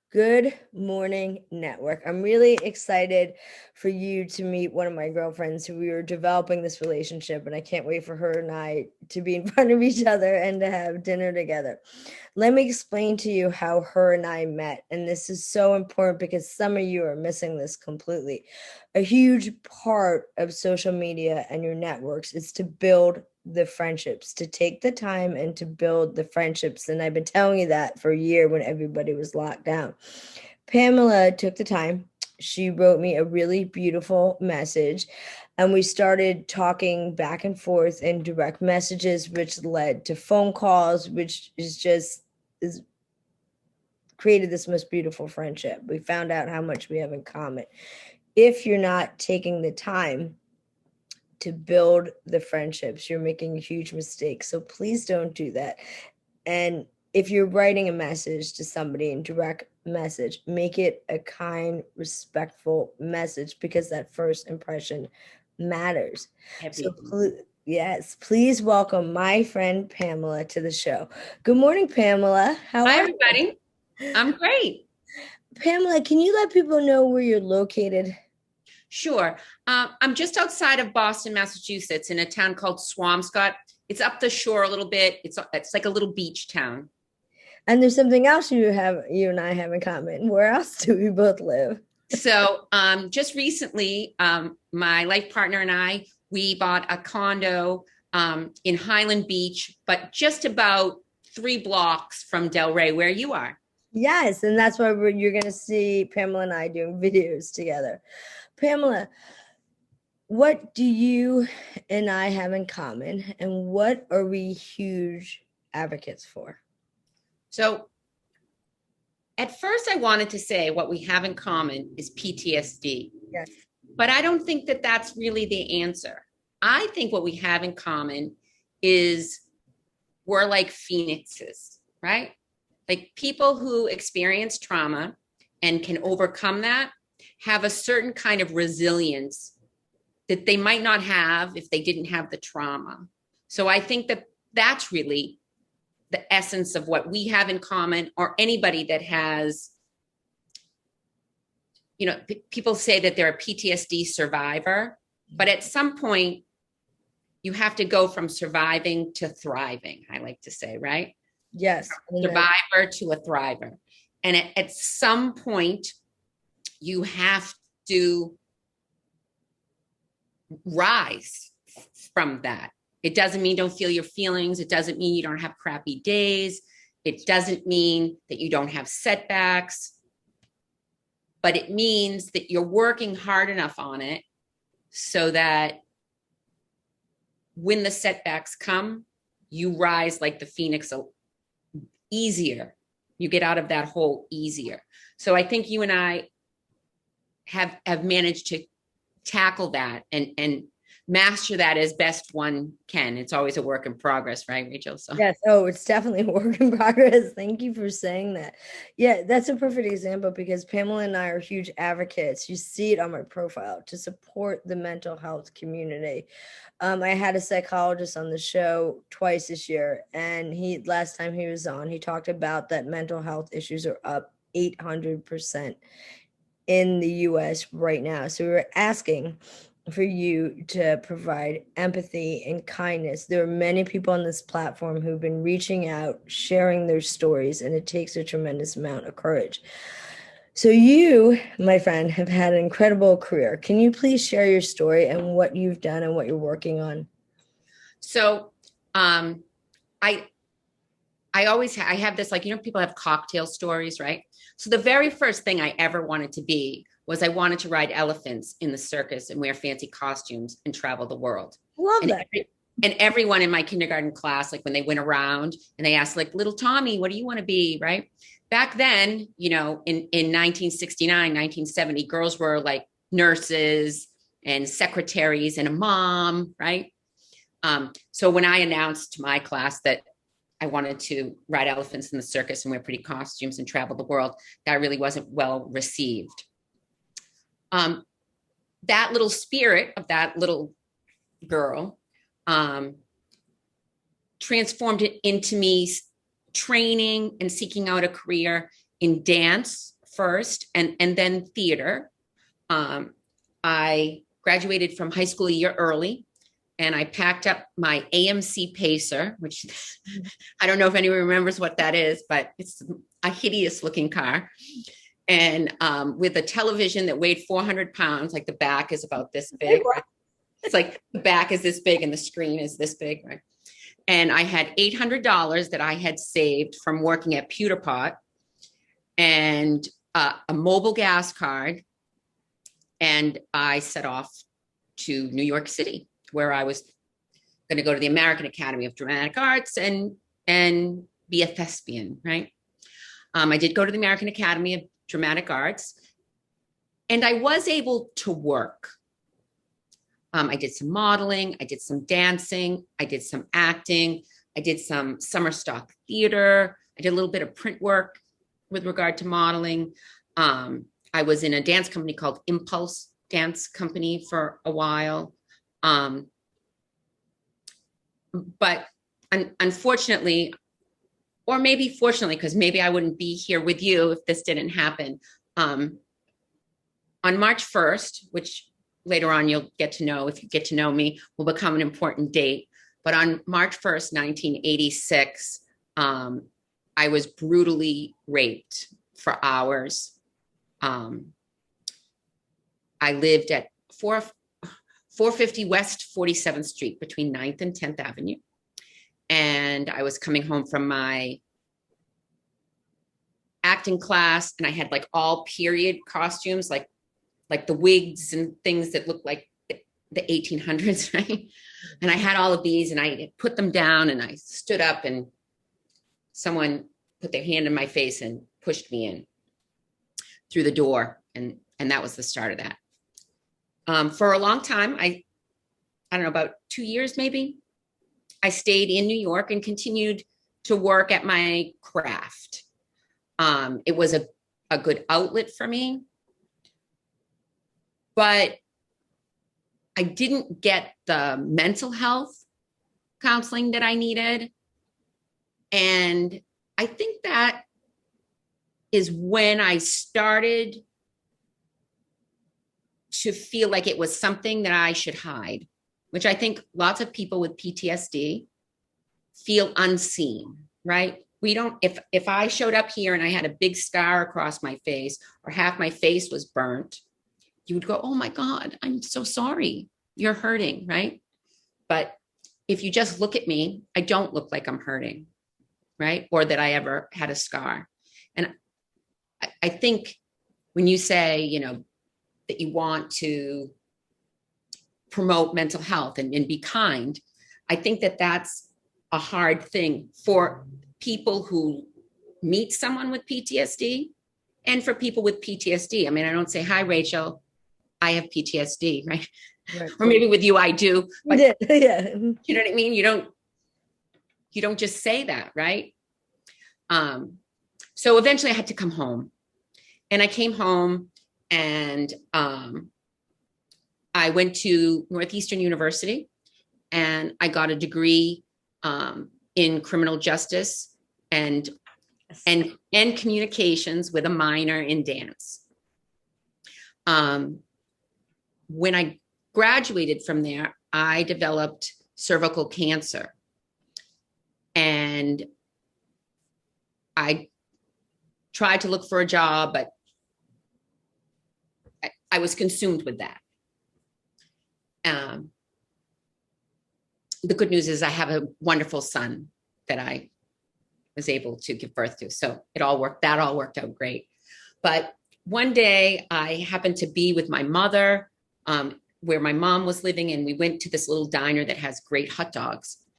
Good morning, network. I'm really excited for you to meet one of my girlfriends who we were developing this relationship, and I can't wait for her and I to be in front of each other and to have dinner together. Let me explain to you how her and I met. And this is so important because some of you are missing this completely. A huge part of social media and your networks is to build the friendships, to take the time and to build the friendships. And I've been telling you that for a year when everybody was locked down. Pamela took the time. She wrote me a really beautiful message, and we started talking back and forth in direct messages, which led to phone calls, which is created this most beautiful friendship. We found out how much we have in common. If you're not taking the time to build the friendships, you're making a huge mistake. So please don't do that. And if you're writing a message to somebody in direct message, make it a kind, respectful message because that first impression matters. So yes, please welcome my friend Pamela to the show. Good morning, Pamela. How Hi, are you? everybody. I'm great. Pamela, can you let people know where you're located? Sure. I'm just outside of Boston, Massachusetts, in a town called Swampscott. It's up the shore a little bit. It's like a little beach town. And there's something else you and I have in common. Where else do we both live? So just recently, my life partner and I, we bought a condo in Highland Beach, but just about 3 blocks from Delray, where you are. Yes, and that's why you're going to see Pamela and I doing videos together. Pamela, what do you and I have in common, and what are we huge advocates for? So at first, I wanted to say what we have in common is PTSD. Yes. But I don't think that that's really the answer. I think what we have in common is we're like phoenixes, right? Like people who experience trauma and can overcome that have a certain kind of resilience that they might not have if they didn't have the trauma. So I think that that's really the essence of what we have in common, or anybody that has, people say that they're a PTSD survivor, but at some point you have to go from surviving to thriving, I like to say, right? Yes. Survivor to a thriver. And at some point, you have to rise from that. It doesn't mean don't feel your feelings. It doesn't mean you don't have crappy days. It doesn't mean that you don't have setbacks. But it means that you're working hard enough on it so that when the setbacks come, you rise like the phoenix easier. You get out of that hole easier. So I think you and I have managed to tackle that and master that as best one can. It's always a work in progress, right, Rachel? So yes. Oh, it's definitely a work in progress. Thank you for saying that. Yeah, that's a perfect example because Pamela and I are huge advocates. You see it on my profile to support the mental health community. I had a psychologist on the show twice this year, and last time he was on, he talked about that mental health issues are up 800% in the US right now. So we were asking for you to provide empathy and kindness. There are many people on this platform who've been reaching out, sharing their stories, and it takes a tremendous amount of courage. So you, my friend, have had an incredible career. Can you please share your story and what you've done and what you're working on? So um I I have this, like, people have cocktail stories, right? So the very first thing I ever wanted to be was I wanted to ride elephants in the circus and wear fancy costumes and travel the world. Love And that. and everyone in my kindergarten class, like when they went around and they asked, like, little Tommy, what do you want to be? Right. Back then, in 1969, 1970, girls were like nurses and secretaries and a mom. Right. So when I announced to my class that I wanted to ride elephants in the circus and wear pretty costumes and travel the world, that really wasn't well received. Um, that little spirit of that little girl um, transformed it into me training and seeking out a career in dance first and then theater. I graduated from high school a year early, and I packed up my AMC Pacer, which I don't know if anyone remembers what that is, but it's a hideous looking car. And with a television that weighed 400 pounds, like the back is about this big. Right? It's like the back is this big and the screen is this big, right? And I had $800 that I had saved from working at Pewter Pot, and a mobile gas card. And I set off to New York City, where I was going to go to the American Academy of Dramatic Arts and be a thespian, right? I did go to the American Academy of Dramatic Arts, and I was able to work. I did some modeling, I did some dancing, I did some acting, I did some summer stock theater, I did a little bit of print work with regard to modeling. I was in a dance company called Impulse Dance Company for a while. But unfortunately, or maybe fortunately, because maybe I wouldn't be here with you if this didn't happen. On March 1st, which later on you'll get to know, if you get to know me, will become an important date. But on March 1st, 1986, I was brutally raped for hours. I lived at 450 West 47th Street between 9th and 10th Avenue. And I was coming home from my acting class, and I had like all period costumes, like the wigs and things that looked like the 1800s, right? And I had all of these, and I put them down, and I stood up, and someone put their hand in my face and pushed me in through the door. And that was the start of that. For a long time, I don't know, about 2 years maybe, I stayed in New York and continued to work at my craft. It was a good outlet for me, but I didn't get the mental health counseling that I needed. And I think that is when I started to feel like it was something that I should hide, which I think lots of people with PTSD feel unseen, right? We don't, if I showed up here and I had a big scar across my face or half my face was burnt, you would go, oh my God, I'm so sorry. You're hurting, right? But if you just look at me, I don't look like I'm hurting, right? Or that I ever had a scar. And I think when you say, you know, that you want to promote mental health and be kind, I think that that's a hard thing for people who meet someone with PTSD and for people with PTSD. I mean, I don't say, hi, Rachel, I have PTSD, right? Or maybe with you, I do. But yeah. You know what I mean? You don't just say that, right? So eventually I had to come home, and I came home, and I went to Northeastern University, and I got a degree in criminal justice and communications with a minor in dance. When I graduated from there, I developed cervical cancer, and I tried to look for a job, but I was consumed with that. The good news is I have a wonderful son that I was able to give birth to. So that all worked out great. But one day I happened to be with my mother, where my mom was living, and we went to this little diner that has great hot dogs.